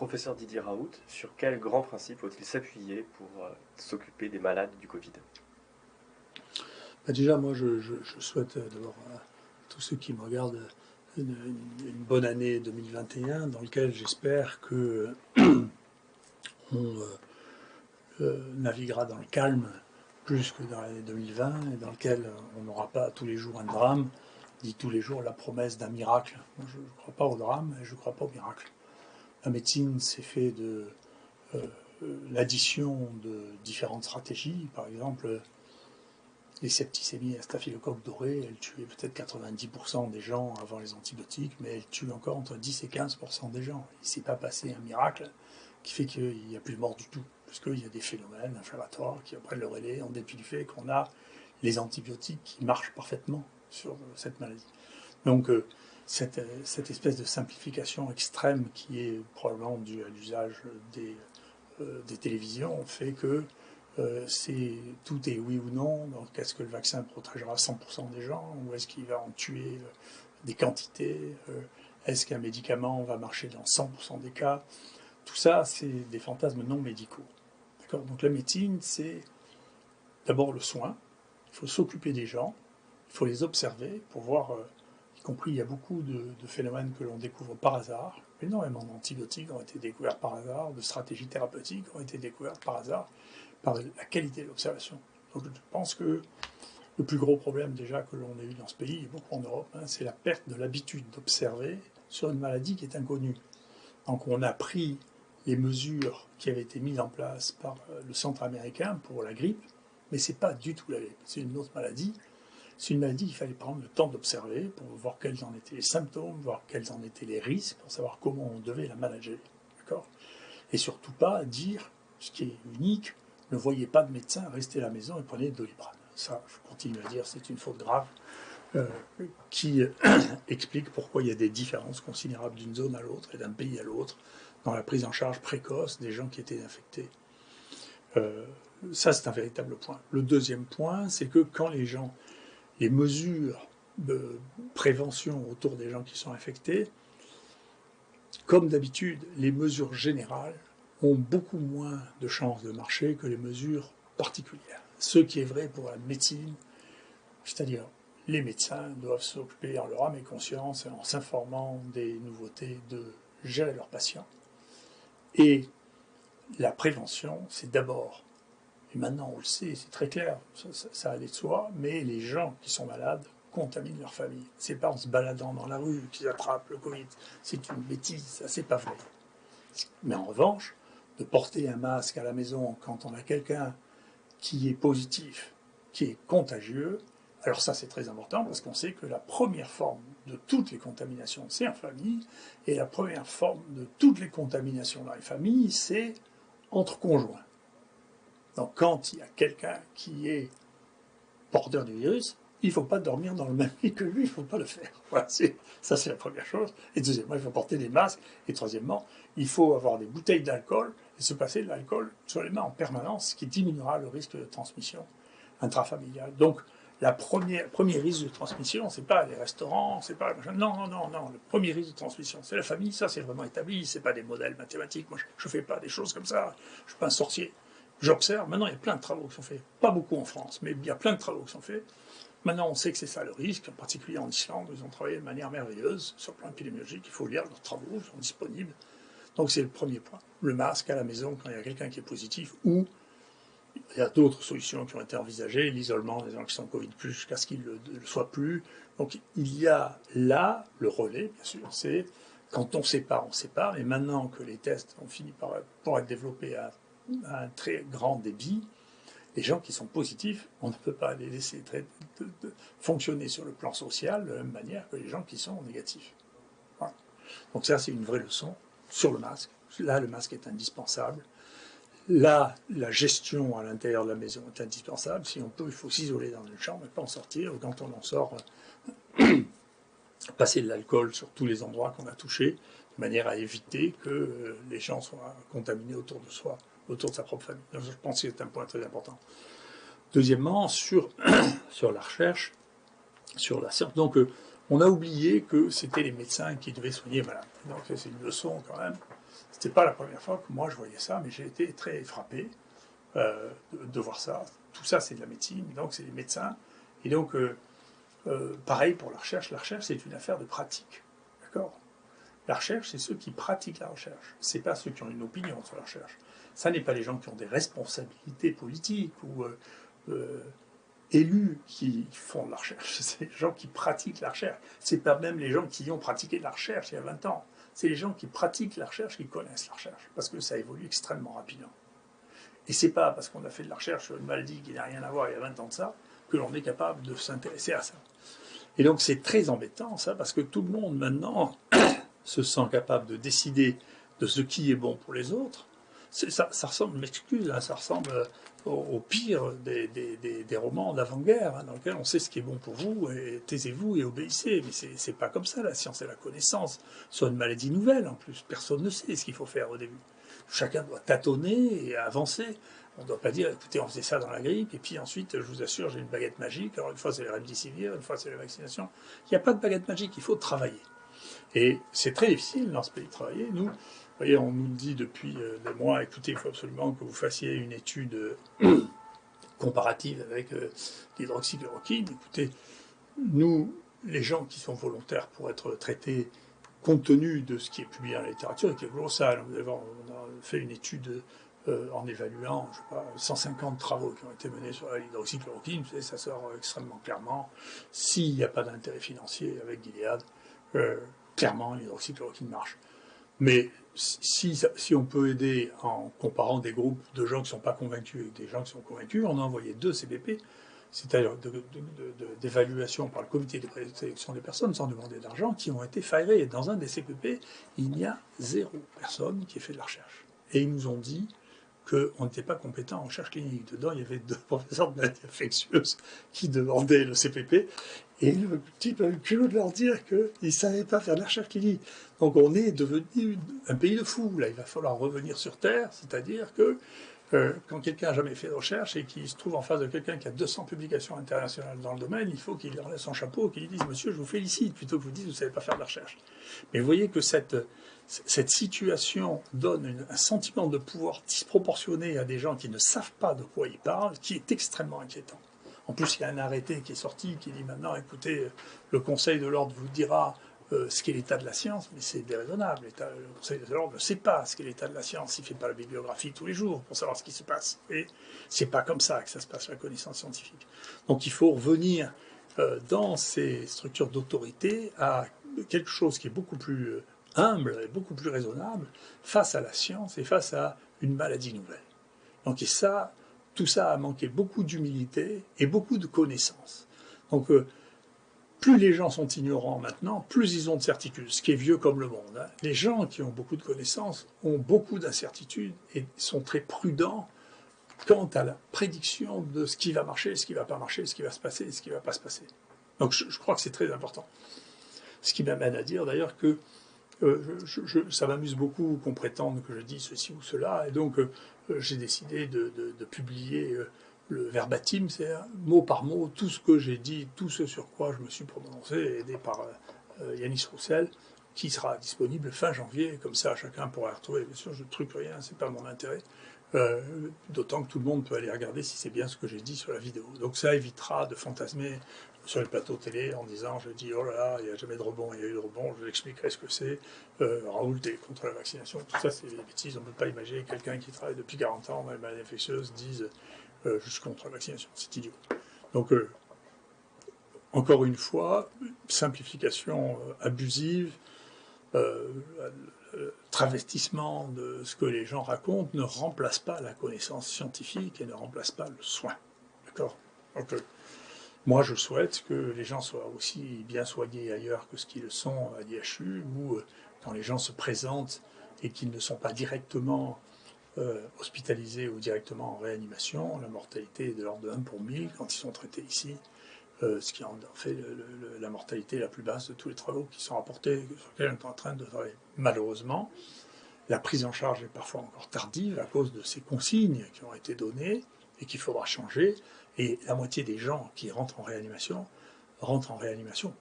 Professeur Didier Raoult, sur quel grand principe faut-il s'appuyer pour s'occuper des malades du Covid? Déjà, moi, je souhaite d'abord à tous ceux qui me regardent une bonne année 2021 dans laquelle j'espère que on naviguera dans le calme plus que dans l'année 2020 et dans lequel on n'aura pas tous les jours un drame, dit tous les jours la promesse d'un miracle. Moi, je ne crois pas au drame et je ne crois pas au miracle. La médecine, c'est fait de l'addition de différentes stratégies. Par exemple, les septicémies à staphylocoque doré, elles tuaient peut-être 90% des gens avant les antibiotiques, mais elles tuent encore entre 10 et 15% des gens. Il ne s'est pas passé un miracle qui fait qu'il n'y a plus de mort du tout, puisqu'il y a des phénomènes inflammatoires qui prennent le relais en dépit du fait qu'on a les antibiotiques qui marchent parfaitement sur cette maladie. Donc cette espèce de simplification extrême qui est probablement due à l'usage des télévisions fait que tout est oui ou non. Donc, est-ce que le vaccin protégera 100% des gens ou est-ce qu'il va en tuer des quantités? Est-ce qu'un médicament va marcher dans 100% des cas? Tout ça, c'est des fantasmes non médicaux. D'accord? Donc la médecine, c'est d'abord le soin. Il faut s'occuper des gens, il faut les observer pour voir, y compris il y a beaucoup de phénomènes que l'on découvre par hasard. Énormément d'antibiotiques ont été découverts par hasard, de stratégies thérapeutiques ont été découvertes par hasard, par la qualité de l'observation. Donc je pense que le plus gros problème déjà que l'on a eu dans ce pays, et beaucoup en Europe, c'est la perte de l'habitude d'observer sur une maladie qui est inconnue. Donc on a pris les mesures qui avaient été mises en place par le centre américain pour la grippe, mais ce n'est pas du tout la grippe, c'est une autre maladie. C'est une maladie qu'il fallait prendre le temps d'observer pour voir quels en étaient les symptômes, voir quels en étaient les risques, pour savoir comment on devait la manager. D'accord ? Et surtout pas dire, ce qui est unique, ne voyez pas de médecin, restez à la maison et prenez de Doliprane. Ça, je continue à dire, c'est une faute grave qui explique pourquoi il y a des différences considérables d'une zone à l'autre et d'un pays à l'autre dans la prise en charge précoce des gens qui étaient infectés. Ça, c'est un véritable point. Le deuxième point, c'est que quand les mesures de prévention autour des gens qui sont infectés, comme d'habitude, les mesures générales ont beaucoup moins de chances de marcher que les mesures particulières. Ce qui est vrai pour la médecine, c'est-à-dire les médecins doivent s'occuper en leur âme et conscience, en s'informant des nouveautés, de gérer leurs patients. Et la prévention, c'est d'abord, et maintenant on le sait, c'est très clair, ça allait de soi, mais les gens qui sont malades contaminent leur famille. C'est pas en se baladant dans la rue qu'ils attrapent le Covid. C'est une bêtise, ça c'est pas vrai. Mais en revanche, de porter un masque à la maison quand on a quelqu'un qui est positif, qui est contagieux, alors ça c'est très important parce qu'on sait que la première forme de toutes les contaminations c'est en famille, et la première forme de toutes les contaminations dans les familles c'est entre conjoints. Donc quand il y a quelqu'un qui est porteur du virus, il ne faut pas dormir dans le même lit que lui, il ne faut pas le faire. Voilà, ça c'est la première chose. Et deuxièmement, il faut porter des masques. Et troisièmement, il faut avoir des bouteilles d'alcool et se passer de l'alcool sur les mains en permanence, ce qui diminuera le risque de transmission intrafamiliale. Donc, premier risque de transmission, c'est pas les restaurants, c'est pas non. Le premier risque de transmission, c'est la famille. Ça, c'est vraiment établi. C'est pas des modèles mathématiques. Moi, je fais pas des choses comme ça. Je suis pas un sorcier. J'observe. Maintenant, il y a plein de travaux qui sont faits. Pas beaucoup en France, mais il y a plein de travaux qui sont faits. Maintenant, on sait que c'est ça le risque. En particulier en Islande, ils ont travaillé de manière merveilleuse sur le plan épidémiologique. Il faut lire leurs travaux, ils sont disponibles. Donc, c'est le premier point. Le masque à la maison quand il y a quelqu'un qui est positif, ou il y a d'autres solutions qui ont été envisagées, l'isolement des gens qui sont Covid plus jusqu'à ce qu'ils ne le soient plus. Donc il y a là le relais, bien sûr, c'est quand on sépare, et maintenant que les tests ont fini pour être développés à un très grand débit, les gens qui sont positifs, on ne peut pas les laisser fonctionner sur le plan social de la même manière que les gens qui sont négatifs. Voilà. Donc ça, c'est une vraie leçon sur le masque. Là, le masque est indispensable. Là, la gestion à l'intérieur de la maison est indispensable. Si on peut, il faut s'isoler dans une chambre et pas en sortir. Quand on en sort, passer de l'alcool sur tous les endroits qu'on a touchés, de manière à éviter que les gens soient contaminés autour de soi, autour de sa propre famille. Donc, je pense que c'est un point très important. Deuxièmement, sur la recherche, sur la science. Donc, on a oublié que c'était les médecins qui devaient soigner les malades. Donc, c'est une leçon quand même. C'était pas la première fois que moi je voyais ça, mais j'ai été très frappé de voir ça. Tout ça, c'est de la médecine, donc c'est des médecins. Et donc, pareil pour la recherche c'est une affaire de pratique. D'accord? La recherche, c'est ceux qui pratiquent la recherche. C'est pas ceux qui ont une opinion sur la recherche. Ça n'est pas les gens qui ont des responsabilités politiques ou élus qui font de la recherche. C'est les gens qui pratiquent la recherche. C'est pas même les gens qui ont pratiqué de la recherche il y a 20 ans. C'est les gens qui pratiquent la recherche, qui connaissent la recherche, parce que ça évolue extrêmement rapidement. Et c'est pas parce qu'on a fait de la recherche sur une maladie qui n'a rien à voir il y a 20 ans de ça, que l'on est capable de s'intéresser à ça. Et donc c'est très embêtant ça, parce que tout le monde maintenant se sent capable de décider de ce qui est bon pour les autres. Ça ressemble, m'excuse, hein, ça ressemble au pire des romans d'avant-guerre, hein, dans lesquels on sait ce qui est bon pour vous, et taisez-vous et obéissez. Mais c'est pas comme ça, la science et la connaissance. Sur une maladie nouvelle, en plus, personne ne sait ce qu'il faut faire au début. Chacun doit tâtonner et avancer. On ne doit pas dire, écoutez, on faisait ça dans la grippe, et puis ensuite, je vous assure, j'ai une baguette magique. Alors une fois, c'est le remdesivir, une fois, c'est la vaccination. Il n'y a pas de baguette magique, il faut travailler. Et c'est très difficile dans ce pays de travailler. Nous, vous voyez, on nous dit depuis des mois, écoutez, il faut absolument que vous fassiez une étude comparative avec l'hydroxychloroquine. Écoutez, nous, les gens qui sont volontaires pour être traités, compte tenu de ce qui est publié dans la littérature, et qui est colossal, on a fait une étude en évaluant, je sais pas, 150 travaux qui ont été menés sur l'hydroxychloroquine, ça sort extrêmement clairement. S'il n'y a pas d'intérêt financier avec Gilead, clairement, l'hydroxychloroquine marche. Mais si on peut aider en comparant des groupes de gens qui ne sont pas convaincus avec des gens qui sont convaincus, on a envoyé 2 CPP, c'est-à-dire d'évaluation par le comité de présélection des personnes sans demander d'argent, qui ont été firés. Dans un des CPP, il n'y a 0 personne qui ait fait de la recherche. Et ils nous ont dit qu'on n'était pas compétent en recherche clinique. Dedans, il y avait 2 professeurs de maladies infectieuses qui demandaient le CPP, et le type a eu le culot de leur dire qu'ils ne savaient pas faire de la recherche clinique. Donc on est devenu un pays de fous. Là, il va falloir revenir sur Terre, c'est-à-dire que quand quelqu'un n'a jamais fait de recherche et qu'il se trouve en face de quelqu'un qui a 200 publications internationales dans le domaine, il faut qu'il enlève son chapeau et qu'il dise « Monsieur, je vous félicite », plutôt que vous dites « Vous ne savez pas faire de la recherche ». Mais vous voyez que cette situation donne un sentiment de pouvoir disproportionné à des gens qui ne savent pas de quoi ils parlent, qui est extrêmement inquiétant. En plus, il y a un arrêté qui est sorti qui dit maintenant, écoutez, le Conseil de l'ordre vous dira ce qu'est l'état de la science, mais c'est déraisonnable. Le Conseil de l'ordre ne sait pas ce qu'est l'état de la science, il ne fait pas la bibliographie tous les jours pour savoir ce qui se passe. Et c'est pas comme ça que ça se passe, la connaissance scientifique. Donc il faut revenir dans ces structures d'autorité à quelque chose qui est beaucoup plus humble et beaucoup plus raisonnable face à la science et face à une maladie nouvelle. Donc et ça, tout ça a manqué beaucoup d'humilité et beaucoup de connaissances. Donc plus les gens sont ignorants maintenant, plus ils ont de certitudes, ce qui est vieux comme le monde. Hein. Les gens qui ont beaucoup de connaissances ont beaucoup d'incertitudes et sont très prudents quant à la prédiction de ce qui va marcher, ce qui ne va pas marcher, ce qui va se passer et ce qui ne va pas se passer. Donc je crois que c'est très important. Ce qui m'amène à dire d'ailleurs que ça m'amuse beaucoup qu'on prétende que je dis ceci ou cela, et donc j'ai décidé de publier le verbatim, c'est mot par mot tout ce que j'ai dit, tout ce sur quoi je me suis prononcé, aidé par Yanis Roussel, qui sera disponible fin janvier, comme ça chacun pourra retrouver. Bien sûr, je ne truque rien, c'est pas mon intérêt. D'autant que tout le monde peut aller regarder si c'est bien ce que j'ai dit sur la vidéo. Donc ça évitera de fantasmer sur les plateaux télé en disant je dis oh là là, il n'y a jamais de rebond, il y a eu de rebond, je vous expliquerai ce que c'est. Raoult est contre la vaccination, tout ça c'est des bêtises, on ne peut pas imaginer quelqu'un qui travaille depuis 40 ans dans les maladies infectieuses dise je suis contre la vaccination, c'est idiot. Donc encore une fois, simplification abusive, travestissement de ce que les gens racontent ne remplace pas la connaissance scientifique et ne remplace pas le soin. D'accord ? Donc, moi, je souhaite que les gens soient aussi bien soignés ailleurs que ce qu'ils le sont à l'IHU, ou quand les gens se présentent et qu'ils ne sont pas directement hospitalisés ou directement en réanimation, la mortalité est de l'ordre de 1 pour 1000 quand ils sont traités ici. Ce qui en fait la mortalité la plus basse de tous les travaux qui sont rapportés, sur lesquels on est en train de travailler. Malheureusement, la prise en charge est parfois encore tardive à cause de ces consignes qui ont été données et qu'il faudra changer. Et la moitié des gens qui rentrent en réanimation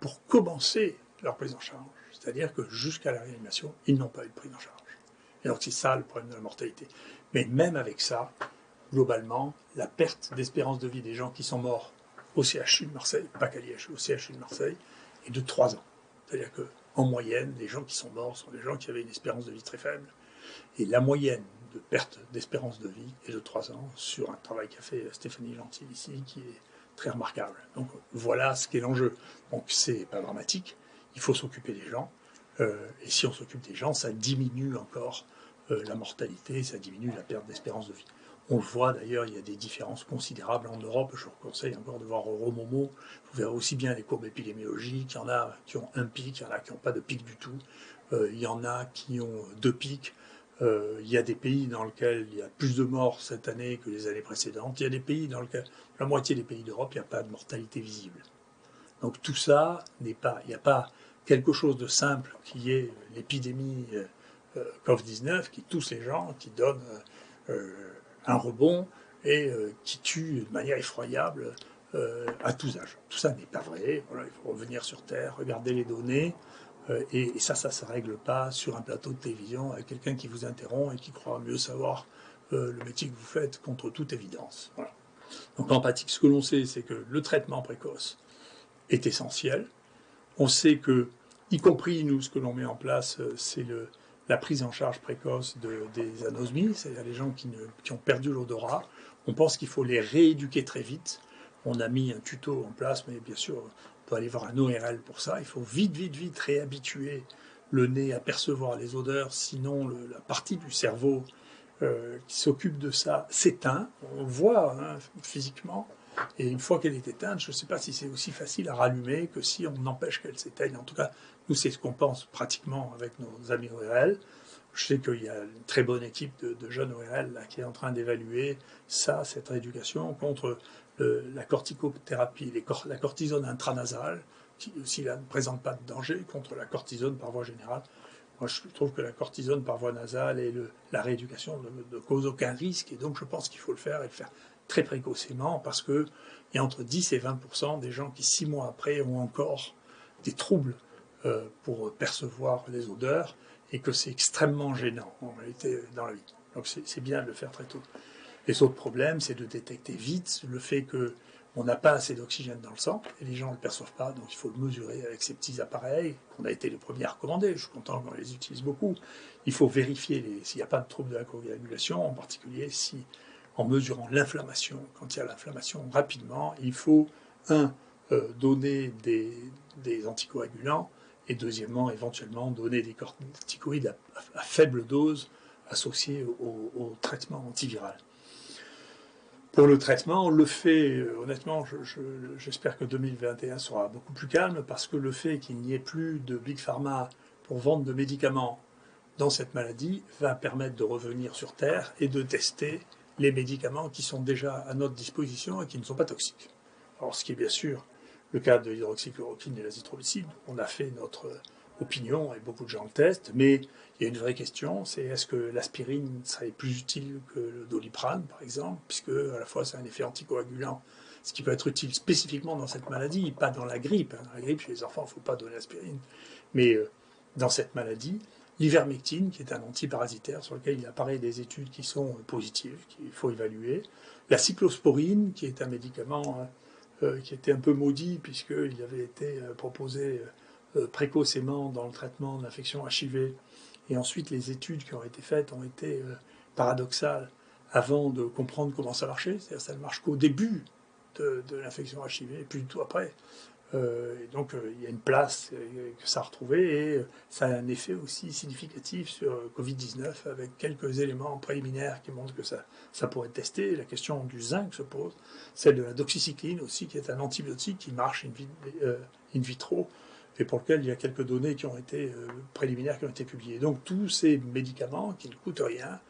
pour commencer leur prise en charge. C'est-à-dire que jusqu'à la réanimation, ils n'ont pas eu de prise en charge. Et donc c'est ça le problème de la mortalité. Mais même avec ça, globalement, la perte d'espérance de vie des gens qui sont morts au CHU de Marseille, pas qu'à Liège, au CHU de Marseille, est de 3 ans. C'est-à-dire qu'en moyenne, les gens qui sont morts sont des gens qui avaient une espérance de vie très faible. Et la moyenne de perte d'espérance de vie est de 3 ans sur un travail qu'a fait Stéphanie Gentil ici, qui est très remarquable. Donc voilà ce qu'est l'enjeu. Donc c'est pas dramatique, il faut s'occuper des gens. Et si on s'occupe des gens, ça diminue encore la mortalité, ça diminue la perte d'espérance de vie. On le voit d'ailleurs, il y a des différences considérables en Europe. Je vous conseille encore de voir Euromomo. Vous verrez aussi bien les courbes épidémiologiques. Il y en a qui ont un pic, il y en a qui n'ont pas de pic du tout. Il y en a qui ont 2 pics. Il y a des pays dans lesquels il y a plus de morts cette année que les années précédentes. Il y a des pays dans lesquels, la moitié des pays d'Europe, il n'y a pas de mortalité visible. Donc tout ça n'est pas, il n'y a pas quelque chose de simple qui est l'épidémie Covid-19 qui touche les gens, qui donne un rebond et qui tue de manière effroyable à tous âges. Tout ça n'est pas vrai. Voilà, il faut revenir sur Terre, regarder les données. Et ça ne se règle pas sur un plateau de télévision avec quelqu'un qui vous interrompt et qui croit mieux savoir le métier que vous faites contre toute évidence. Voilà. Donc l'empathique, ce que l'on sait, c'est que le traitement précoce est essentiel. On sait que, y compris nous, ce que l'on met en place, c'est la prise en charge précoce des anosmies, c'est-à-dire les gens qui ont perdu l'odorat. On pense qu'il faut les rééduquer très vite. On a mis un tuto en place, mais bien sûr, on peut aller voir un ORL pour ça. Il faut vite réhabituer le nez à percevoir les odeurs, sinon la partie du cerveau qui s'occupe de ça s'éteint. On le voit physiquement. Et une fois qu'elle est éteinte, je ne sais pas si c'est aussi facile à rallumer que si on empêche qu'elle s'éteigne. En tout cas, nous, c'est ce qu'on pense pratiquement avec nos amis ORL. Je sais qu'il y a une très bonne équipe de jeunes ORL là, qui est en train d'évaluer ça, cette rééducation, contre la corticothérapie, la cortisone intranasale, qui aussi là, ne présente pas de danger, contre la cortisone par voie générale. Moi, je trouve que la cortisone par voie nasale et la rééducation ne cause aucun risque. Et donc, je pense qu'il faut le faire et le faire très précocement parce qu'il y a entre 10 et 20% des gens qui, 6 mois après, ont encore des troubles pour percevoir les odeurs et que c'est extrêmement gênant en réalité dans la vie. Donc, c'est bien de le faire très tôt. Les autres problèmes, c'est de détecter vite le fait qu'on n'a pas assez d'oxygène dans le sang et les gens ne le perçoivent pas, donc il faut le mesurer avec ces petits appareils qu'on a été les premiers à recommander. Je suis content qu'on les utilise beaucoup. Il faut vérifier s'il n'y a pas de trouble de la coagulation, en particulier si, en mesurant l'inflammation, quand il y a l'inflammation rapidement, il faut, donner des anticoagulants et deuxièmement, éventuellement, donner des corticoïdes à faible dose associés au traitement antiviral. Pour le traitement, on le fait, honnêtement, j'espère que 2021 sera beaucoup plus calme parce que le fait qu'il n'y ait plus de Big Pharma pour vendre de médicaments dans cette maladie va permettre de revenir sur Terre et de tester les médicaments qui sont déjà à notre disposition et qui ne sont pas toxiques. Alors, ce qui est bien sûr le cas de l'hydroxychloroquine et l'azithromycine, on a fait notre opinion et beaucoup de gens le testent, mais il y a une vraie question, c'est est-ce que l'aspirine serait plus utile que le Doliprane, par exemple, puisque à la fois c'est un effet anticoagulant, ce qui peut être utile spécifiquement dans cette maladie, pas dans la grippe. Dans la grippe, chez les enfants, il ne faut pas donner l'aspirine. Mais dans cette maladie, l'ivermectine, qui est un antiparasitaire sur lequel il apparaît des études qui sont positives, qu'il faut évaluer. La cyclosporine, qui est un médicament qui était un peu maudit, puisqu'il avait été proposé précocement dans le traitement de l'infection HIV. Et ensuite, les études qui ont été faites ont été paradoxales avant de comprendre comment ça marchait. C'est-à-dire que ça ne marche qu'au début de l'infection HIV, et plus du tout après. Et donc, il y a une place que ça a retrouvé, et ça a un effet aussi significatif sur Covid-19, avec quelques éléments préliminaires qui montrent que ça pourrait être testé. La question du zinc se pose, celle de la doxycycline aussi, qui est un antibiotique qui marche in vitro, et pour lequel il y a quelques données qui ont été préliminaires qui ont été publiées. Donc tous ces médicaments qui ne coûtent rien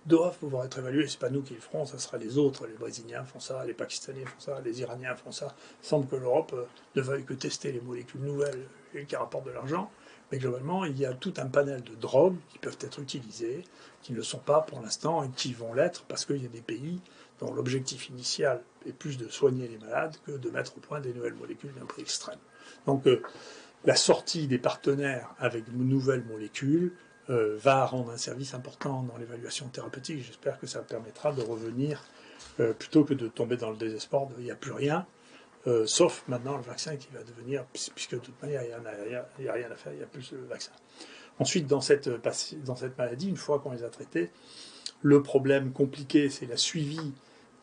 doivent pouvoir être évalués. C'est pas nous qui le ferons, ça sera les autres. Les Brésiliens font ça, les Pakistanais font ça, les Iraniens font ça. Il semble que l'Europe ne veuille que tester les molécules nouvelles et qui rapportent de l'argent. Mais globalement, il y a tout un panel de drogues qui peuvent être utilisées, qui ne le sont pas pour l'instant et qui vont l'être parce qu'il y a des pays dont l'objectif initial est plus de soigner les malades que de mettre au point des nouvelles molécules d'un prix extrême. Donc la sortie des partenaires avec de nouvelles molécules va rendre un service important dans l'évaluation thérapeutique. J'espère que ça permettra de revenir, plutôt que de tomber dans le désespoir de « il n'y a plus rien », sauf maintenant le vaccin qui va devenir, puisque de toute manière, il n'y a rien à faire, il n'y a plus le vaccin. Ensuite, dans cette maladie, une fois qu'on les a traités, le problème compliqué, c'est la suivi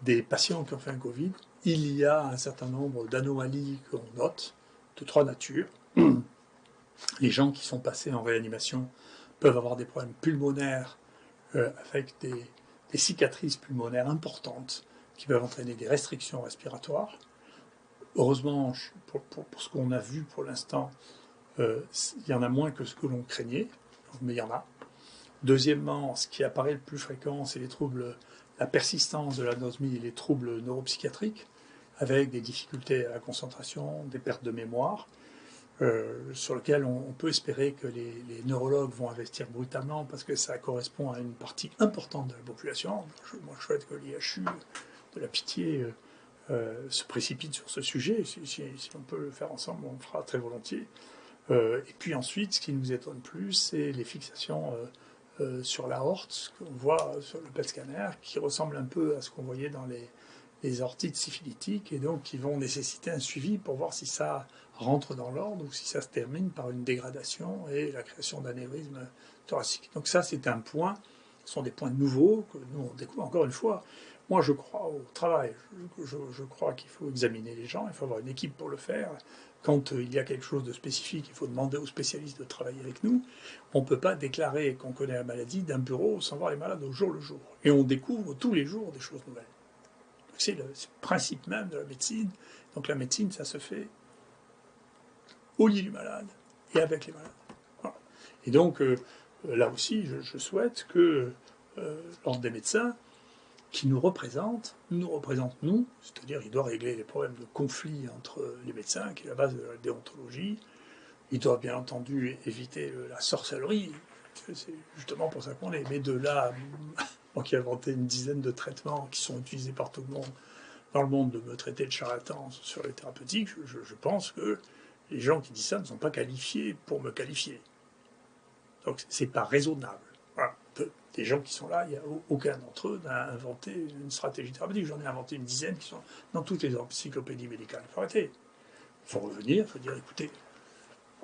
des patients qui ont fait un Covid. Il y a un certain nombre d'anomalies qu'on note, de 3 natures. Les gens qui sont passés en réanimation peuvent avoir des problèmes pulmonaires avec des cicatrices pulmonaires importantes qui peuvent entraîner des restrictions respiratoires. Heureusement, pour ce qu'on a vu pour l'instant, il y en a moins que ce que l'on craignait, mais il y en a. Deuxièmement, ce qui apparaît le plus fréquent, c'est les troubles, la persistance de l'anosmie et les troubles neuropsychiatriques, avec des difficultés à la concentration, des pertes de mémoire, sur lesquelles on peut espérer que les neurologues vont investir brutalement parce que ça correspond à une partie importante de la population. Moi, je souhaite que l'IHU de la Pitié se précipite sur ce sujet. Si on peut le faire ensemble, on le fera très volontiers. Et puis ensuite, ce qui nous étonne plus, c'est les fixations sur l'aorte, ce qu'on voit sur le PET scanner, qui ressemble un peu à ce qu'on voyait dans les aortites syphilitiques, et donc qui vont nécessiter un suivi pour voir si ça rentre dans l'ordre ou si ça se termine par une dégradation et la création d'anévrismes thoraciques. Donc ça, c'est un point, ce sont des points nouveaux que nous, on découvre encore une fois. Moi, je crois au travail, je crois qu'il faut examiner les gens, il faut avoir une équipe pour le faire. Quand il y a quelque chose de spécifique, il faut demander aux spécialistes de travailler avec nous. On ne peut pas déclarer qu'on connaît la maladie d'un bureau sans voir les malades au jour le jour. Et on découvre tous les jours des choses nouvelles. C'est le principe même de la médecine. Donc la médecine, ça se fait au lit du malade et avec les malades. Voilà. Et donc, là aussi, je souhaite que l'ordre des médecins, qui nous représente nous, c'est-à-dire il doit régler les problèmes de conflit entre les médecins, qui est la base de la déontologie. Il doit bien entendu éviter la sorcellerie, c'est justement pour ça qu'on est. Mais de là, moi qui ai inventé une dizaine de traitements qui sont utilisés par tout le monde, dans le monde, de me traiter de charlatan sur les thérapeutiques, je pense que les gens qui disent ça ne sont pas qualifiés pour me qualifier. Donc c'est pas raisonnable. Voilà. Des gens qui sont là, il n'y a aucun d'entre eux n'a inventé une stratégie thérapeutique. J'en ai inventé une dizaine qui sont dans toutes les encyclopédies médicales. Il faut arrêter. Il faut revenir, il faut dire, écoutez,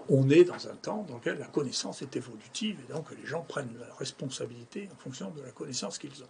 on est dans un temps dans lequel la connaissance est évolutive et donc les gens prennent la responsabilité en fonction de la connaissance qu'ils ont.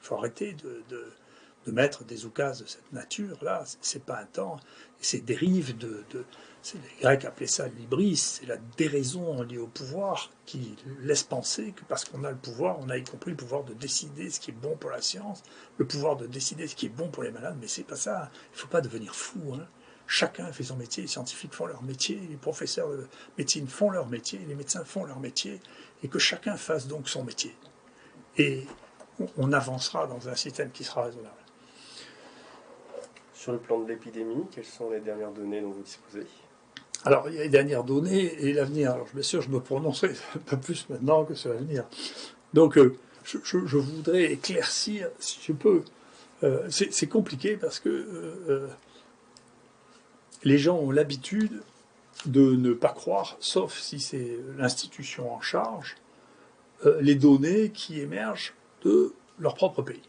Il faut arrêter de mettre des oukases de cette nature-là. C'est pas un temps. Et ces dérives les Grecs appelaient ça l'hybris, c'est la déraison liée au pouvoir qui laisse penser que parce qu'on a le pouvoir, on a y compris le pouvoir de décider ce qui est bon pour la science, le pouvoir de décider ce qui est bon pour les malades, mais c'est pas ça. Il faut pas devenir fou. Hein. Chacun fait son métier, les scientifiques font leur métier, les professeurs de médecine font leur métier, les médecins font leur métier, et que chacun fasse donc son métier. Et on avancera dans un système qui sera raisonnable. Sur le plan de l'épidémie, quelles sont les dernières données dont vous disposez ? Alors, il y a les dernières données et l'avenir. Alors, bien sûr, je me prononcerai un peu plus maintenant que sur l'avenir. Donc, je voudrais éclaircir, si je peux. C'est compliqué parce que les gens ont l'habitude de ne pas croire, sauf si c'est l'institution en charge, les données qui émergent de leur propre pays.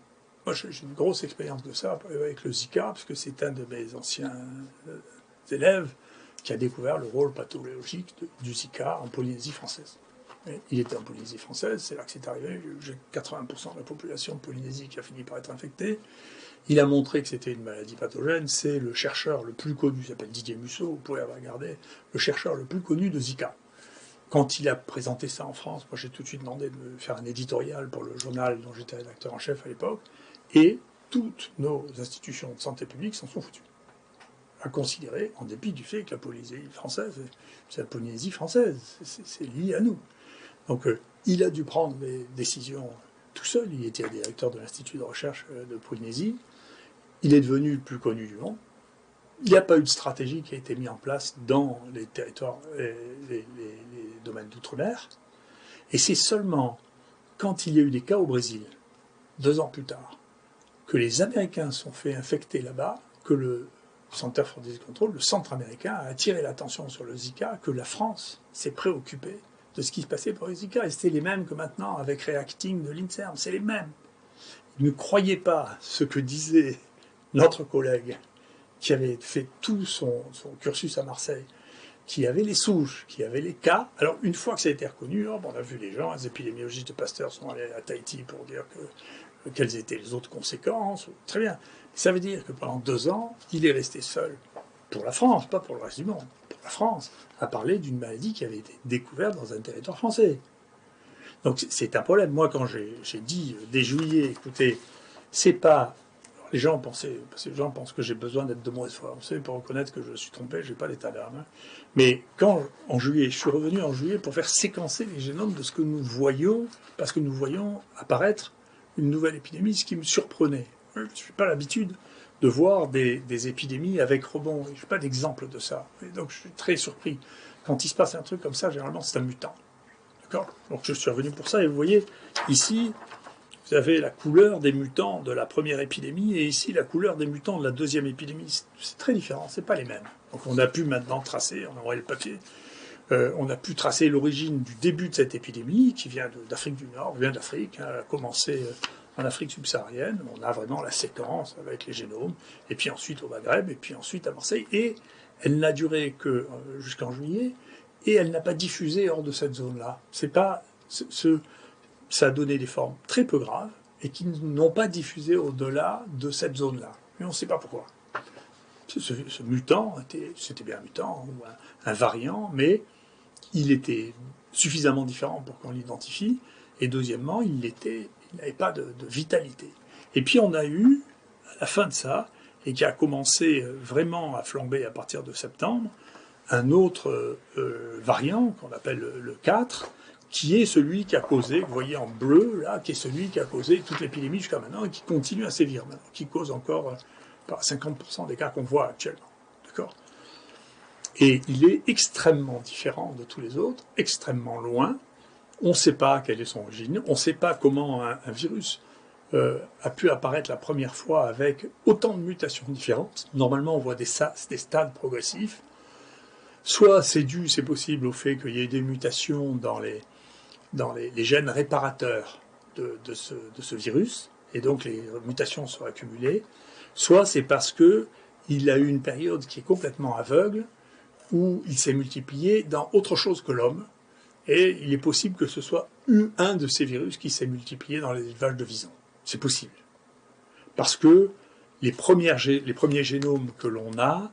Moi, j'ai une grosse expérience de ça avec le Zika, parce que c'est un de mes anciens élèves qui a découvert le rôle pathologique du Zika en Polynésie française. Et il était en Polynésie française, c'est là que c'est arrivé. J'ai 80% de la population de Polynésie qui a fini par être infectée. Il a montré que c'était une maladie pathogène. C'est le chercheur le plus connu, il s'appelle Didier Musso, vous pouvez regarder, le chercheur le plus connu de Zika. Quand il a présenté ça en France, moi j'ai tout de suite demandé de me faire un éditorial pour le journal dont j'étais rédacteur en chef à l'époque, et toutes nos institutions de santé publique s'en sont foutues. À considérer, en dépit du fait que la Polynésie française, c'est la Polynésie française, c'est lié à nous. Donc il a dû prendre des décisions tout seul, il était directeur de l'Institut de recherche de Polynésie, il est devenu le plus connu du monde, il n'y a pas eu de stratégie qui a été mise en place dans les territoires, les domaines d'outre-mer, et c'est seulement quand il y a eu des cas au Brésil, 2 ans plus tard, que les Américains sont fait infecter là-bas, que le Center for Disease Control, le centre américain, a attiré l'attention sur le Zika, que la France s'est préoccupée de ce qui se passait pour le Zika. Et c'était les mêmes que maintenant avec Reacting de l'INSERM. C'est les mêmes. Ils ne croyaient pas ce que disait notre collègue qui avait fait tout son cursus à Marseille, qui avait les souches, qui avait les cas. Alors, une fois que ça a été reconnu, on a vu les gens, les épidémiologistes de Pasteur sont allés à Tahiti pour dire quelles étaient les autres conséquences. Très bien. Ça veut dire que pendant 2 ans, il est resté seul, pour la France, pas pour le reste du monde, pour la France, à parler d'une maladie qui avait été découverte dans un territoire français. Donc c'est un problème. Moi, quand j'ai dit dès juillet, écoutez, c'est pas... Les gens pensaient, parce que les gens pensent que j'ai besoin d'être de mauvaise foi. Vous savez, pour reconnaître que je suis trompé, j'ai pas l'état d'âme. Hein. Mais quand, en juillet, je suis revenu en juillet pour faire séquencer les génomes de ce que nous voyions, parce que nous voyions apparaître une nouvelle épidémie, ce qui me surprenait. Je n'ai pas l'habitude de voir des épidémies avec rebond. Je n'ai pas d'exemple de ça. Et donc je suis très surpris. Quand il se passe un truc comme ça, généralement, c'est un mutant. D'accord ? Donc je suis revenu pour ça. Et vous voyez, ici, vous avez la couleur des mutants de la première épidémie et ici la couleur des mutants de la deuxième épidémie. C'est très différent, c'est pas les mêmes. Donc on a pu maintenant tracer, on a envoyé le papier, on a pu tracer l'origine du début de cette épidémie qui vient d'Afrique du Nord, vient d'Afrique, hein, elle a commencé en Afrique subsaharienne. On a vraiment la séquence avec les génomes, et puis ensuite au Maghreb, et puis ensuite à Marseille. Et elle n'a duré que jusqu'en juillet, et elle n'a pas diffusé hors de cette zone-là. C'est pas ça a donné des formes très peu graves et qui n'ont pas diffusé au-delà de cette zone-là. Mais on ne sait pas pourquoi. Ce mutant, c'était bien un mutant ou un variant, mais il était suffisamment différent pour qu'on l'identifie. Et deuxièmement, il n'avait pas de vitalité. Et puis on a eu, à la fin de ça, et qui a commencé vraiment à flamber à partir de septembre, un autre variant qu'on appelle le 4, qui est celui qui a causé, vous voyez en bleu, là, qui est celui qui a causé toute l'épidémie jusqu'à maintenant et qui continue à sévir maintenant, qui cause encore 50% des cas qu'on voit actuellement. D'accord ? Et il est extrêmement différent de tous les autres, extrêmement loin. On ne sait pas quelle est son origine, on ne sait pas comment un virus a pu apparaître la première fois avec autant de mutations différentes. Normalement, on voit des stades progressifs. Soit c'est dû, c'est possible, au fait qu'il y ait des mutations dans les gènes réparateurs de ce virus, et donc les mutations sont accumulées, soit c'est parce qu'il a eu une période qui est complètement aveugle, où il s'est multiplié dans autre chose que l'homme, et il est possible que ce soit un de ces virus qui s'est multiplié dans les élevages de visons. C'est possible. Parce que les premiers génomes que l'on a,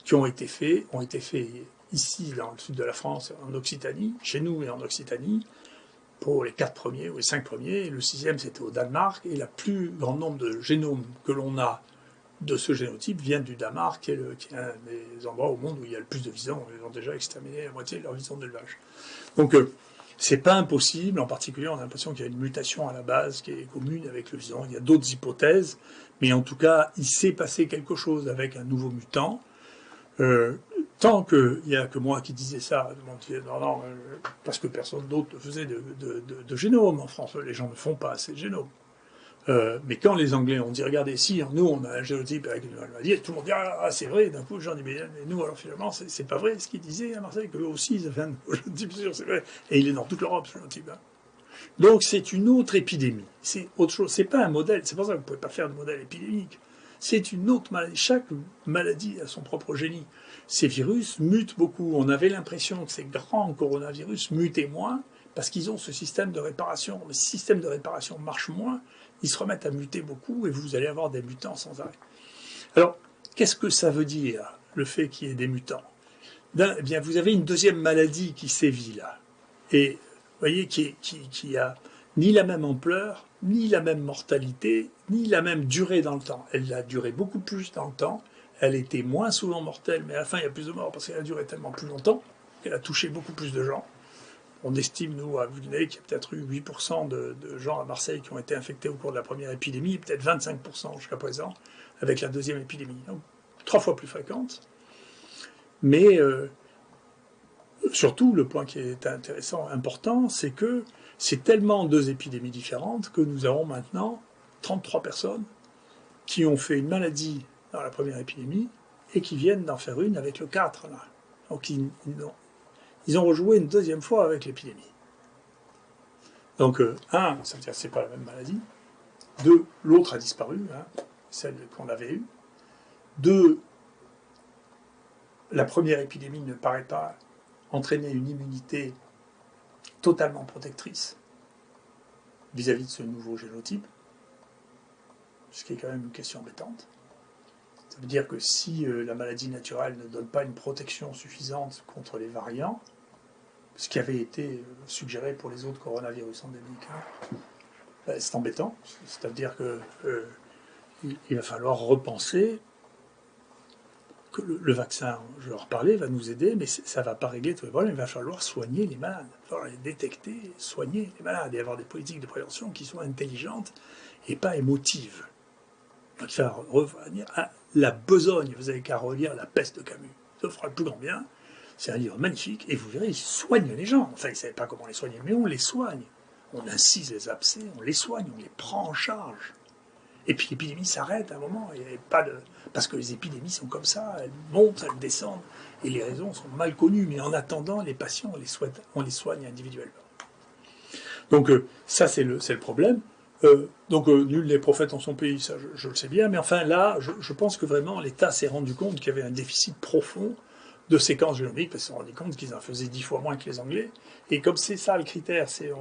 qui ont été faits ici, dans le sud de la France, en Occitanie, chez nous et en Occitanie, pour les 4 premiers ou les 5 premiers. Le 6e, c'était au Danemark. Et le plus grand nombre de génomes que l'on a de ce génotype vient du Danemark, qui est un des endroits au monde où il y a le plus de visons. Ils ont déjà exterminé la moitié de leurs visons d'élevage. Donc, c'est pas impossible. En particulier, on a l'impression qu'il y a une mutation à la base qui est commune avec le vison. Il y a d'autres hypothèses. Mais en tout cas, il s'est passé quelque chose avec un nouveau mutant. Tant qu'il n'y a que moi qui disais ça, non, parce que personne d'autre ne faisait de génome en France, les gens ne font pas assez de génome. Mais quand les Anglais ont dit, regardez, si nous on a un génotype avec une maladie, tout le monde dit, ah c'est vrai, d'un coup les gens disent, mais nous alors finalement c'est pas vrai ce qu'ils disaient à Marseille, qu'eux aussi ils avaient un génotype sûr, c'est vrai, et il est dans toute l'Europe ce génotype. Hein. Donc c'est une autre épidémie, c'est autre chose, c'est pas un modèle, c'est pour ça que vous ne pouvez pas faire de modèle épidémique. C'est une autre maladie. Chaque maladie a son propre génie. Ces virus mutent beaucoup. On avait l'impression que ces grands coronavirus mutaient moins parce qu'ils ont ce système de réparation. Le système de réparation marche moins. Ils se remettent à muter beaucoup et vous allez avoir des mutants sans arrêt. Alors, qu'est-ce que ça veut dire, le fait qu'il y ait des mutants ? Eh bien, vous avez une deuxième maladie qui sévit là. Et vous voyez, qui a ni la même ampleur, ni la même mortalité, ni la même durée dans le temps. Elle a duré beaucoup plus dans le temps, elle était moins souvent mortelle, mais à la fin il y a plus de morts parce qu'elle a duré tellement plus longtemps qu'elle a touché beaucoup plus de gens. On estime, nous, à Vulnay, qu'il y a peut-être eu 8% de gens à Marseille qui ont été infectés au cours de la première épidémie, et peut-être 25% jusqu'à présent, avec la deuxième épidémie. Donc, 3 fois plus fréquente. Mais surtout, le point qui est intéressant, important, c'est que c'est tellement 2 épidémies différentes que nous avons maintenant 33 personnes qui ont fait une maladie dans la première épidémie et qui viennent d'en faire une avec le 4. Là. Donc ils ont rejoué une deuxième fois avec l'épidémie. Donc, ça veut dire que ce n'est pas la même maladie. 2, l'autre a disparu, hein, celle qu'on avait eue. 2, la première épidémie ne paraît pas entraîner une immunité totalement protectrice vis-à-vis de ce nouveau génotype, ce qui est quand même une question embêtante. Ça veut dire que si la maladie naturelle ne donne pas une protection suffisante contre les variants, ce qui avait été suggéré pour les autres coronavirus endémiques, c'est embêtant. C'est-à-dire qu'il va falloir repenser que le vaccin, je vais en reparler, va nous aider, mais ça ne va pas régler tous les problèmes. Il va falloir soigner les malades, il va falloir les détecter, soigner les malades et avoir des politiques de prévention qui soient intelligentes et pas émotives. Donc il va revenir à la besogne. Vous n'avez qu'à relire La Peste de Camus. Ça fera le plus grand bien. C'est un livre magnifique et vous verrez, il soigne les gens. Enfin, ils ne savaient pas comment les soigner, mais on les soigne. On incise les abcès, on les soigne, on les prend en charge. Et puis l'épidémie s'arrête à un moment. Il n'y avait pas de... Parce que les épidémies sont comme ça, elles montent, elles descendent, et les raisons sont mal connues. Mais en attendant, les patients, on les soigne individuellement. Donc ça, c'est le problème. Nul n'est prophète en son pays, ça je le sais bien. Mais enfin là, je pense que vraiment l'État s'est rendu compte qu'il y avait un déficit profond de séquences génomiques, parce qu'ils se sont rendus compte qu'ils en faisaient 10 fois moins que les Anglais. Et comme c'est ça le critère, c'est...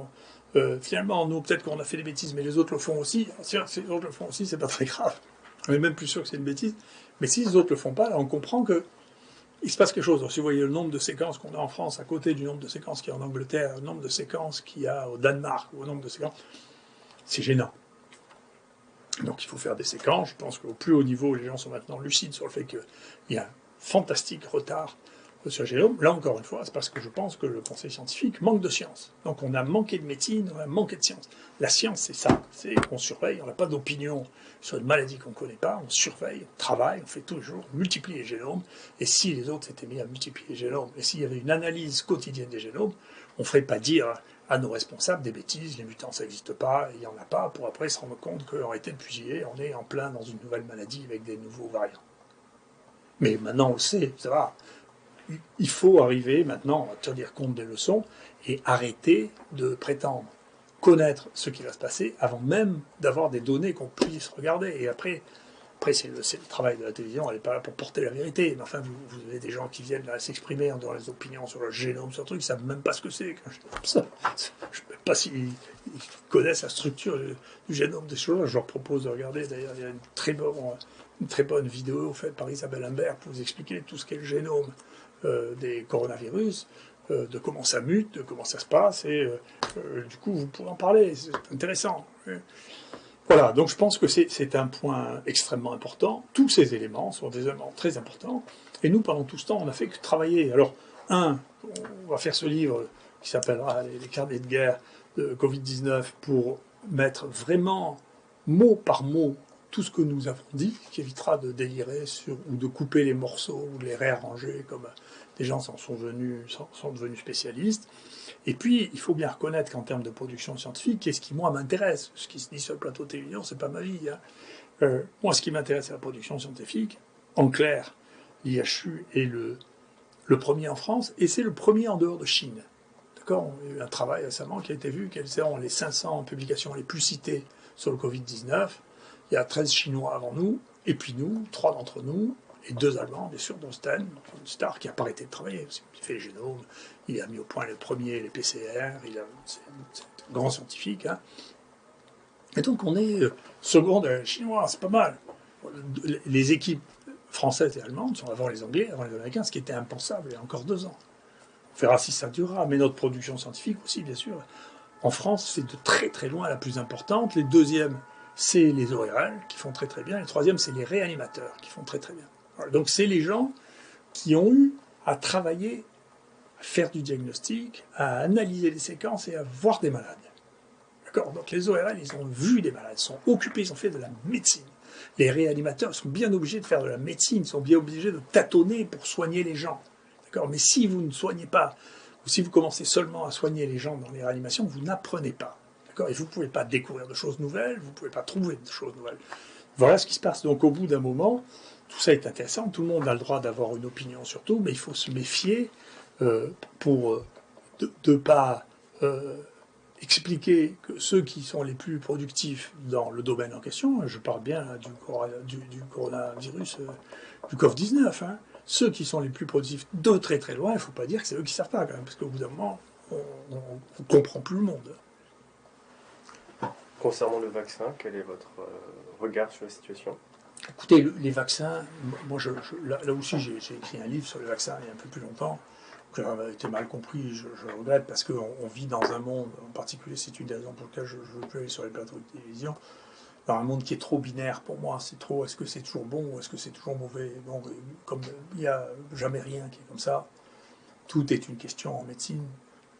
finalement, nous, peut-être qu'on a fait des bêtises, mais les autres le font aussi. Si les autres le font aussi, c'est pas très grave. On est même plus sûr que c'est une bêtise. Mais si les autres le font pas, là, on comprend que il se passe quelque chose. Alors, si vous voyez le nombre de séquences qu'on a en France à côté du nombre de séquences qu'il y a en Angleterre, le nombre de séquences qu'il y a au Danemark, ou le nombre de séquences, c'est gênant. Donc il faut faire des séquences. Je pense qu'au plus haut niveau, les gens sont maintenant lucides sur le fait qu'il y a un fantastique retard sur le génome. Là, encore une fois, c'est parce que je pense que le conseil scientifique manque de science. Donc on a manqué de médecine, on a manqué de science. La science, c'est ça. C'est qu'on surveille, on n'a pas d'opinion sur une maladie qu'on ne connaît pas, on surveille, on travaille, on fait tous les jours, on multiplie les génomes. Et si les autres s'étaient mis à multiplier les génomes, et s'il y avait une analyse quotidienne des génomes, on ne ferait pas dire à nos responsables des bêtises, les mutants ça n'existe pas, il n'y en a pas, pour après se rendre compte qu'en réalité depuis juillet, on est en plein dans une nouvelle maladie avec des nouveaux variants. Mais maintenant on le sait, ça va. Il faut arriver maintenant à tenir compte des leçons et arrêter de prétendre connaître ce qui va se passer avant même d'avoir des données qu'on puisse regarder. Et après c'est le travail de la télévision, elle n'est pas là pour porter la vérité. Mais enfin, vous avez des gens qui viennent là s'exprimer en donnant les opinions sur le génome, sur le truc, ils ne savent même pas ce que c'est. Je ne sais même pas s'ils connaissent la structure du génome des choses. Je leur propose de regarder, d'ailleurs, il y a une très bonne vidéo faite par Isabelle Imbert pour vous expliquer tout ce qu'est le génome des coronavirus, de comment ça mute, de comment ça se passe, et du coup, vous pourrez en parler, c'est intéressant. Voilà, donc je pense que c'est un point extrêmement important. Tous ces éléments sont des éléments très importants. Et nous, pendant tout ce temps, on n'a fait que travailler. Alors, on va faire ce livre qui s'appellera Les carnets de guerre de Covid-19 pour mettre vraiment, mot par mot, tout ce que nous avons dit, qui évitera de délirer ou de couper les morceaux ou de les réarranger comme des gens sont devenus spécialistes. Et puis, il faut bien reconnaître qu'en termes de production scientifique, qu'est-ce qui, moi, m'intéresse? Ce qui se dit sur le plateau de télévision, c'est pas ma vie. Moi, ce qui m'intéresse, c'est la production scientifique. En clair, l'IHU est le premier en France, et c'est le premier en dehors de Chine. D'accord? Il y a eu un travail récemment qui a été vu, quelles sont les 500 publications les plus citées sur le Covid-19. Il y a 13 Chinois avant nous, et puis nous, 3 d'entre nous, et 2 Allemands, bien sûr, dont Sten, une star qui n'a pas arrêté de travailler. Il fait les génomes, il a mis au point les premiers, les PCR, c'est un grand scientifique. Hein. Et donc on est seconde chinois, c'est pas mal. Les équipes françaises et allemandes sont avant les Anglais, avant les Américains, ce qui était impensable il y a encore 2 ans. On verra si ça durera, mais notre production scientifique aussi, bien sûr. En France, c'est de très très loin la plus importante. Les deuxièmes, c'est les ORL qui font très très bien. Les troisièmes, c'est les réanimateurs qui font très très bien. Voilà. Donc c'est les gens qui ont eu à travailler, à faire du diagnostic, à analyser les séquences et à voir des malades. D'accord ? Donc les ORL, ils ont vu des malades, ils sont occupés, ils ont fait de la médecine. Les réanimateurs sont bien obligés de faire de la médecine, ils sont bien obligés de tâtonner pour soigner les gens. D'accord ? Mais si vous ne soignez pas, ou si vous commencez seulement à soigner les gens dans les réanimations, vous n'apprenez pas. D'accord ? Et vous ne pouvez pas découvrir de choses nouvelles, vous ne pouvez pas trouver de choses nouvelles. Voilà ce qui se passe. Donc au bout d'un moment, tout ça est intéressant, tout le monde a le droit d'avoir une opinion sur tout, mais il faut se méfier pour ne pas expliquer que ceux qui sont les plus productifs dans le domaine en question, je parle bien du coronavirus, du Covid-19, hein, ceux qui sont les plus productifs de très très loin, il ne faut pas dire que c'est eux qui ne servent pas quand même, parce qu'au bout d'un moment, on ne comprend plus le monde. Concernant le vaccin, quel est votre regard sur la situation? Écoutez, les vaccins, moi là aussi j'ai écrit un livre sur les vaccins il y a un peu plus longtemps, qui a été mal compris, je regrette, parce qu'on vit dans un monde, en particulier c'est une des raisons pour lesquelles je ne veux plus aller sur les plateaux de télévision, dans un monde qui est trop binaire pour moi, c'est trop, est-ce que c'est toujours bon ou est-ce que c'est toujours mauvais? Bon, comme il n'y a jamais rien qui est comme ça, tout est une question en médecine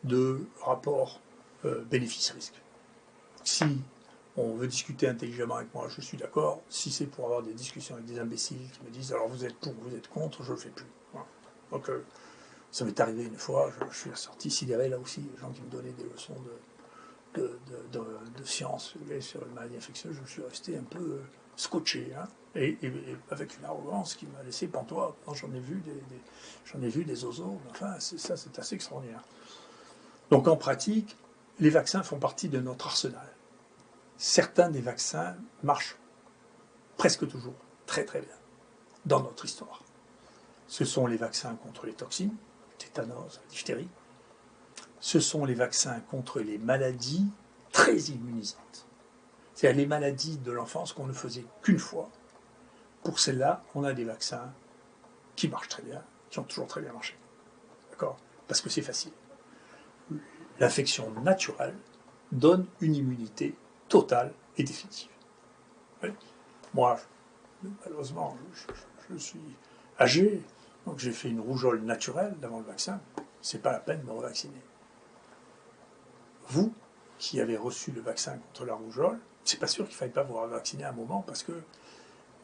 de rapport bénéfice-risque. Si on veut discuter intelligemment avec moi, je suis d'accord. Si c'est pour avoir des discussions avec des imbéciles qui me disent alors vous êtes pour, vous êtes contre, je ne le fais plus. Voilà. Donc ça m'est arrivé une fois, je suis sorti sidéré là aussi, les gens qui me donnaient des leçons de science sur les maladies infectieuses, je suis resté un peu scotché, hein, et avec une arrogance qui m'a laissé pantois. J'en ai vu des oiseaux, enfin ça c'est assez extraordinaire. Donc en pratique, les vaccins font partie de notre arsenal. Certains des vaccins marchent presque toujours très très bien dans notre histoire. Ce sont les vaccins contre les toxines, tétanos, diphtérie. Ce sont les vaccins contre les maladies très immunisantes. C'est-à-dire les maladies de l'enfance qu'on ne faisait qu'une fois. Pour celles-là, on a des vaccins qui marchent très bien, qui ont toujours très bien marché. D'accord? Parce que c'est facile. L'infection naturelle donne une immunité totale et définitive. Oui. Moi, malheureusement, je suis âgé, donc j'ai fait une rougeole naturelle avant le vaccin. C'est pas la peine de me revacciner. Vous, qui avez reçu le vaccin contre la rougeole, c'est pas sûr qu'il ne faille pas vous revacciner à un moment parce que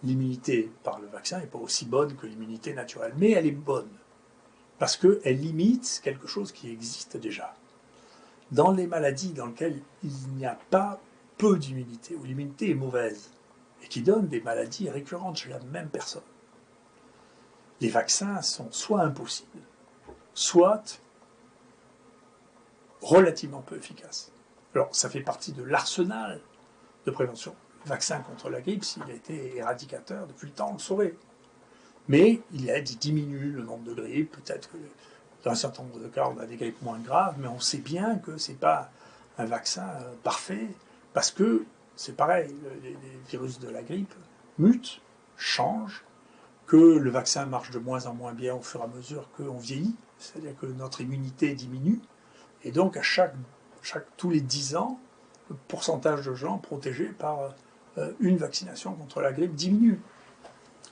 l'immunité par le vaccin n'est pas aussi bonne que l'immunité naturelle. Mais elle est bonne parce qu'elle limite quelque chose qui existe déjà. Dans les maladies dans lesquelles il n'y a pas peu d'immunité, où l'immunité est mauvaise, et qui donnent des maladies récurrentes chez la même personne, les vaccins sont soit impossibles, soit relativement peu efficaces. Alors, ça fait partie de l'arsenal de prévention. Le vaccin contre la grippe, s'il a été éradicateur depuis le temps, on le saurait. Mais il aide, il diminue le nombre de grippes, peut-être que dans un certain nombre de cas, on a des grippes moins graves, mais on sait bien que ce n'est pas un vaccin parfait, parce que c'est pareil, les virus de la grippe mutent, changent, que le vaccin marche de moins en moins bien au fur et à mesure qu'on vieillit, c'est-à-dire que notre immunité diminue, et donc tous les 10 ans, le pourcentage de gens protégés par une vaccination contre la grippe diminue.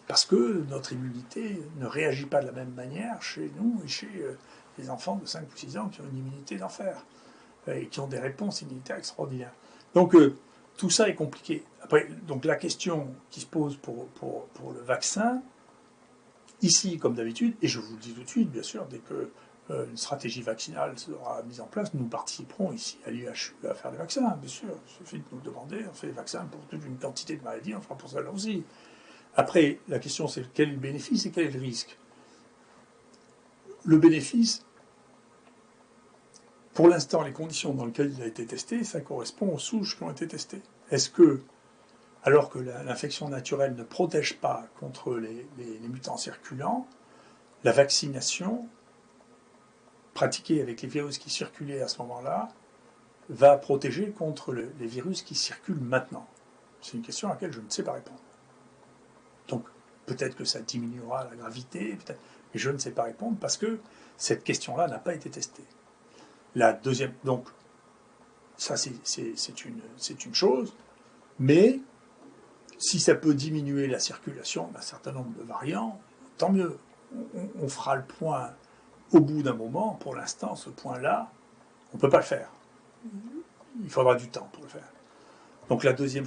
Parce que notre immunité ne réagit pas de la même manière chez nous et chez les enfants de 5 ou 6 ans qui ont une immunité d'enfer et qui ont des réponses immunitaires extraordinaires. Donc tout ça est compliqué. Après, donc la question qui se pose pour le vaccin, ici comme d'habitude, et je vous le dis tout de suite, bien sûr, dès que une stratégie vaccinale sera mise en place, nous participerons ici à l'IHU à faire des vaccins, bien sûr. Il suffit de nous demander, on fait des vaccins pour toute une quantité de maladies, on fera pour ça là aussi. Après, la question c'est quel est le bénéfice et quel est le risque. Le bénéfice, pour l'instant, les conditions dans lesquelles il a été testé, ça correspond aux souches qui ont été testées. Est-ce que, alors que l'infection naturelle ne protège pas contre les mutants circulants, la vaccination pratiquée avec les virus qui circulaient à ce moment-là va protéger contre les virus qui circulent maintenant? C'est une question à laquelle je ne sais pas répondre. Donc, peut-être que ça diminuera la gravité, mais je ne sais pas répondre parce que cette question-là n'a pas été testée. La deuxième, donc, ça c'est une chose, mais si ça peut diminuer la circulation d'un certain nombre de variants, tant mieux. On fera le point au bout d'un moment. Pour l'instant, ce point-là, on ne peut pas le faire. Il faudra du temps pour le faire. Donc la deuxième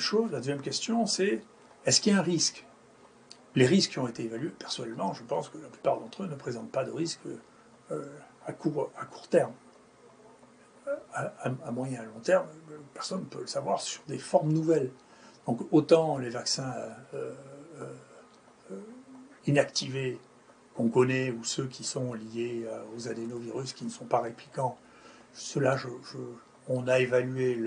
question, c'est est-ce qu'il y a un risque? Les risques qui ont été évalués, personnellement, je pense que la plupart d'entre eux ne présentent pas de risque à court terme. À moyen et à long terme, personne ne peut le savoir sur des formes nouvelles. Donc autant les vaccins inactivés qu'on connaît ou ceux qui sont liés aux adénovirus qui ne sont pas réplicants, ceux-là, on a évalué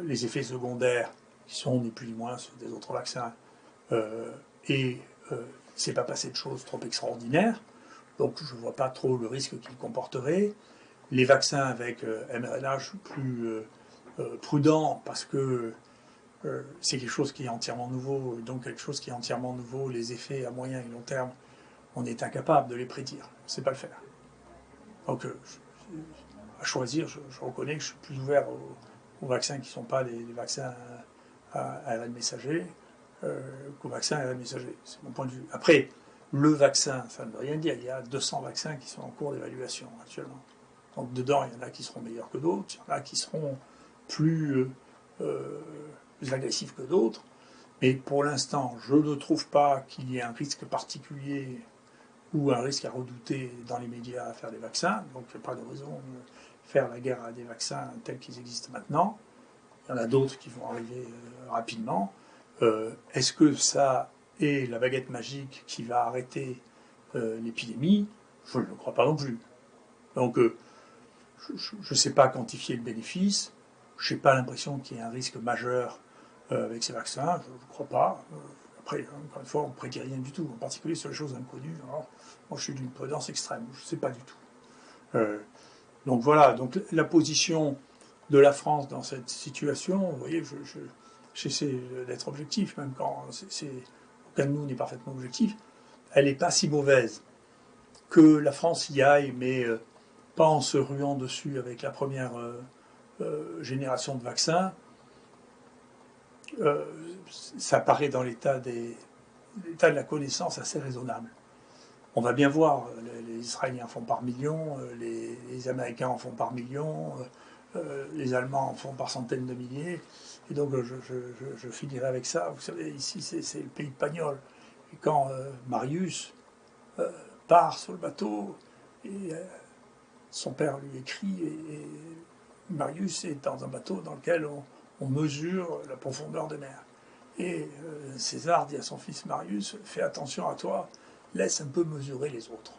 les effets secondaires qui sont ni plus ni moins ceux des autres vaccins. Et il ne s'est pas passé de choses trop extraordinaires, donc je ne vois pas trop le risque qu'il comporterait. Les vaccins avec mRNA, je suis plus prudent parce que c'est quelque chose qui est entièrement nouveau, et donc quelque chose qui est entièrement nouveau, les effets à moyen et long terme, on est incapable de les prédire, on ne sait pas le faire. Donc à choisir, je reconnais que je suis plus ouvert aux vaccins qui ne sont pas les vaccins à ARN messager qu'aux vaccins à ARN messager, c'est mon point de vue. Après, le vaccin, ça ne veut rien dire, il y a 200 vaccins qui sont en cours d'évaluation actuellement. Donc dedans, il y en a qui seront meilleurs que d'autres, il y en a qui seront plus agressifs que d'autres. Mais pour l'instant, je ne trouve pas qu'il y ait un risque particulier ou un risque à redouter dans les médias à faire des vaccins. Donc il n'y a pas de raison de faire la guerre à des vaccins tels qu'ils existent maintenant. Il y en a d'autres qui vont arriver rapidement. Est-ce que ça est la baguette magique qui va arrêter l'épidémie? Je ne le crois pas non plus. Donc je ne sais pas quantifier le bénéfice. Je n'ai pas l'impression qu'il y ait un risque majeur avec ces vaccins. Je ne crois pas. Après, encore une fois, on ne prédit rien du tout, en particulier sur les choses inconnues. Alors, moi, je suis d'une prudence extrême. Je ne sais pas du tout. Donc voilà. Donc la position de la France dans cette situation, vous voyez, j'essaie d'être objectif, même quand aucun de nous n'est parfaitement objectif. Elle n'est pas si mauvaise que la France y aille, mais pas en se ruant dessus avec la première génération de vaccins. Ça paraît dans l'état de la connaissance assez raisonnable. On va bien voir, les Israéliens en font par millions, les Américains en font par millions, les Allemands en font par centaines de milliers. Et donc je finirai avec ça. Vous savez, ici c'est le pays de Pagnol. Et quand Marius part sur le bateau, et son père lui écrit, et Marius est dans un bateau dans lequel on mesure la profondeur des mers. Et César dit à son fils Marius, fais attention à toi, laisse un peu mesurer les autres.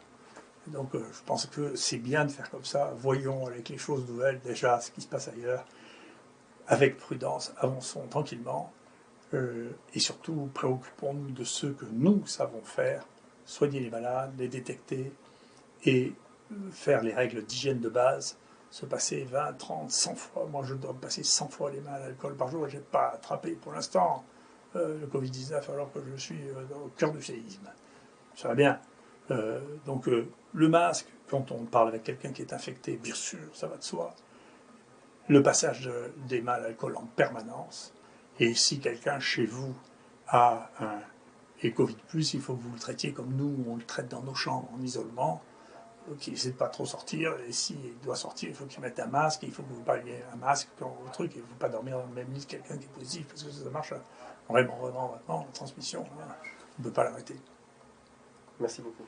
Et donc je pense que c'est bien de faire comme ça, voyons avec les choses nouvelles déjà ce qui se passe ailleurs, avec prudence, avançons tranquillement, et surtout préoccupons-nous de ce que nous savons faire, soigner les malades, les détecter, et faire les règles d'hygiène de base, se passer 20, 30, 100 fois. Moi, je dois me passer 100 fois les mains à l'alcool par jour et je n'ai pas attrapé pour l'instant le Covid-19 alors que je suis au cœur du séisme. Ça va bien. Donc, le masque, quand on parle avec quelqu'un qui est infecté, bien sûr, ça va de soi. Le passage des mains à l'alcool en permanence. Et si quelqu'un chez vous a un Covid+, il faut que vous le traitiez comme nous, on le traite dans nos chambres en isolement. Qu'il essaie de pas trop sortir, et s'il doit sortir, il faut qu'il mette un masque, et il faut que vous parliez un masque quand le truc, et il ne faut pas dormir dans le même lit que quelqu'un qui est positif, parce que ça marche vraiment, la transmission, on ne peut pas l'arrêter. Merci beaucoup.